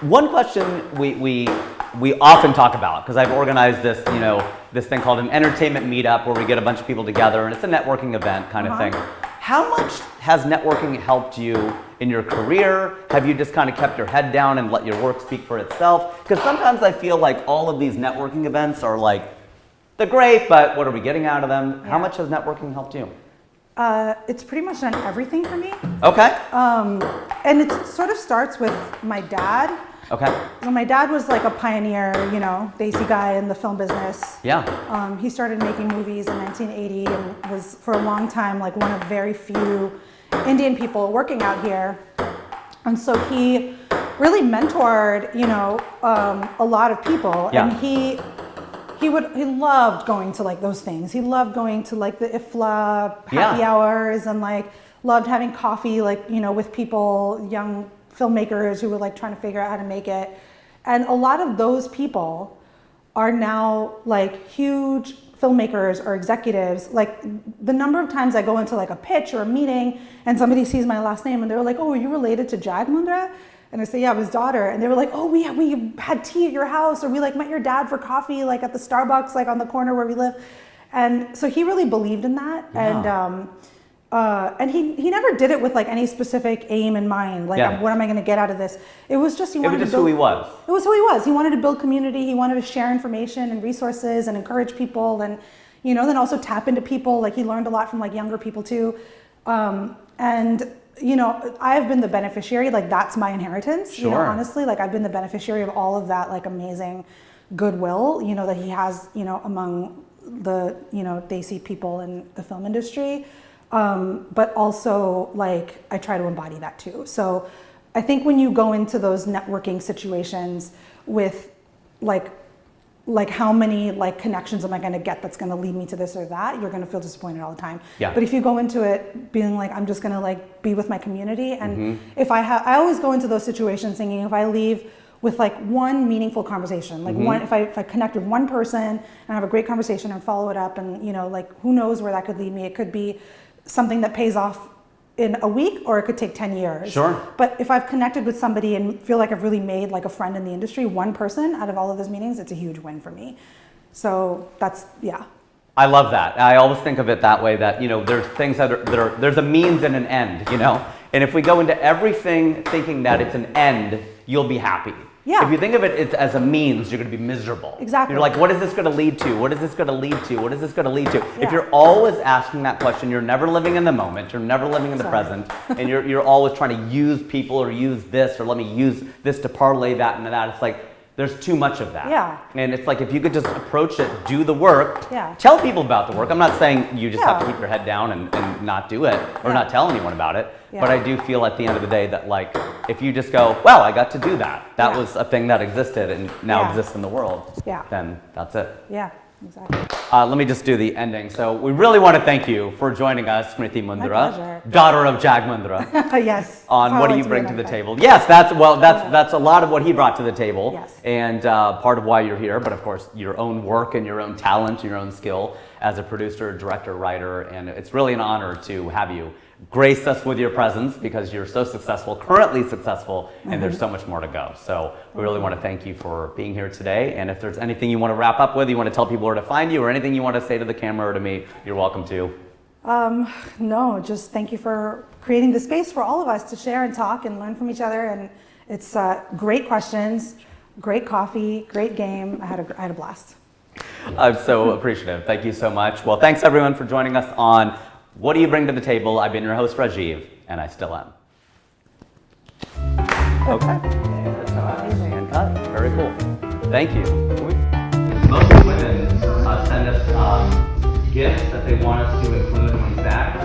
one question we often talk about, because I've organized this, this thing called an entertainment meetup where we get a bunch of people together and it's a networking event kind of thing. How much has networking helped you in your career? Have you just kind of kept your head down and let your work speak for itself? Because sometimes I feel like all of these networking events are like, they're great, but what are we getting out of them? How much has networking helped you? It's pretty much done everything for me. Okay. And it sort of starts with my dad. Okay. So my dad was like a pioneer, Desi guy in the film business. Yeah. He started making movies in 1980 and was for a long time like one of very few Indian people working out here. And so he really mentored, a lot of people. Yeah. And he loved going to like those things. He loved going to like the IFLA happy hours and like loved having coffee with people, young filmmakers who were like trying to figure out how to make it. And a lot of those people are now like huge filmmakers or executives. Like the number of times I go into like a pitch or a meeting and somebody sees my last name and they're like, "Oh, are you related to Jag Mundhra?" And I say, "Yeah, I'm his daughter." And they were like, "Oh, we had tea at your house, or we like met your dad for coffee like at the Starbucks like on the corner where we live." And so he really believed in that. Yeah. And he never did it with like any specific aim in mind. Like, what am I going to get out of this? It was just who he was. It was who he was. He wanted to build community. He wanted to share information and resources and encourage people, and then also tap into people. Like he learned a lot from like younger people too. I've been the beneficiary. Like that's my inheritance. Sure. Honestly, like I've been the beneficiary of all of that like amazing goodwill. That he has. Among the Desi people in the film industry. But also like I try to embody that too. So I think when you go into those networking situations with like how many like connections am I going to get that's going to lead me to this or that, you're going to feel disappointed all the time. Yeah. But if you go into it being like, I'm just going to like be with my community, and if I always go into those situations thinking if I leave with like one meaningful conversation, like if I connect with one person and have a great conversation and follow it up, and like who knows where that could lead me. It could be something that pays off in a week, or it could take 10 years. Sure. But if I've connected with somebody and feel like I've really made like a friend in the industry, one person out of all of those meetings, it's a huge win for me. So that's, I love that. I always think of it that way, that, there's things that are there's a means and an end, And if we go into everything thinking that it's an end, you'll be happy. Yeah. If you think of it as a means, you're going to be miserable. Exactly. You're like, what is this going to lead to? What is this going to lead to? What is this going to lead to? Yeah. If you're always asking that question, you're never living in the moment. You're never living in the present. And you're always trying to use people or use this, or let me use this to parlay that into that. It's like, there's too much of that. Yeah. And it's like, if you could just approach it, do the work, Yeah. tell people about the work. I'm not saying you just have to Yeah. keep your head down and not do it, or not tell anyone about it. Yeah. But I do feel at the end of the day that like, if you just go, well, I got to do that. That Yeah. was a thing that existed and now Yeah. exists in the world. Yeah. Then that's it. Yeah, exactly. Let me just do the ending. So we really want to thank you for joining us, Smriti Mundhra, pleasure. daughter of Jag Mundhra. Yes. On what do you bring to the table? Yes, that's a lot of what he brought to the table, Yes. and part of why you're here. But of course, your own work and your own talent, your own skill as a producer, director, writer, and it's really an honor to have you grace us with your presence because you're so successful, currently successful, and there's so much more to go. So we really want to thank you for being here today. And if there's anything you want to wrap up with, you want to tell people where to find you, or anything you want to say to the camera or to me, you're welcome to. No, just thank you for creating the space for all of us to share and talk and learn from each other. And it's great questions, great coffee, great game. I had a blast. I'm so appreciative. Thank you so much. Well, thanks everyone for joining us on What Do You Bring to the Table? I've been your host, Rajiv, and I still am. Okay. And cut. Very cool. Thank you. Most women send us gifts that they want us to include when we back.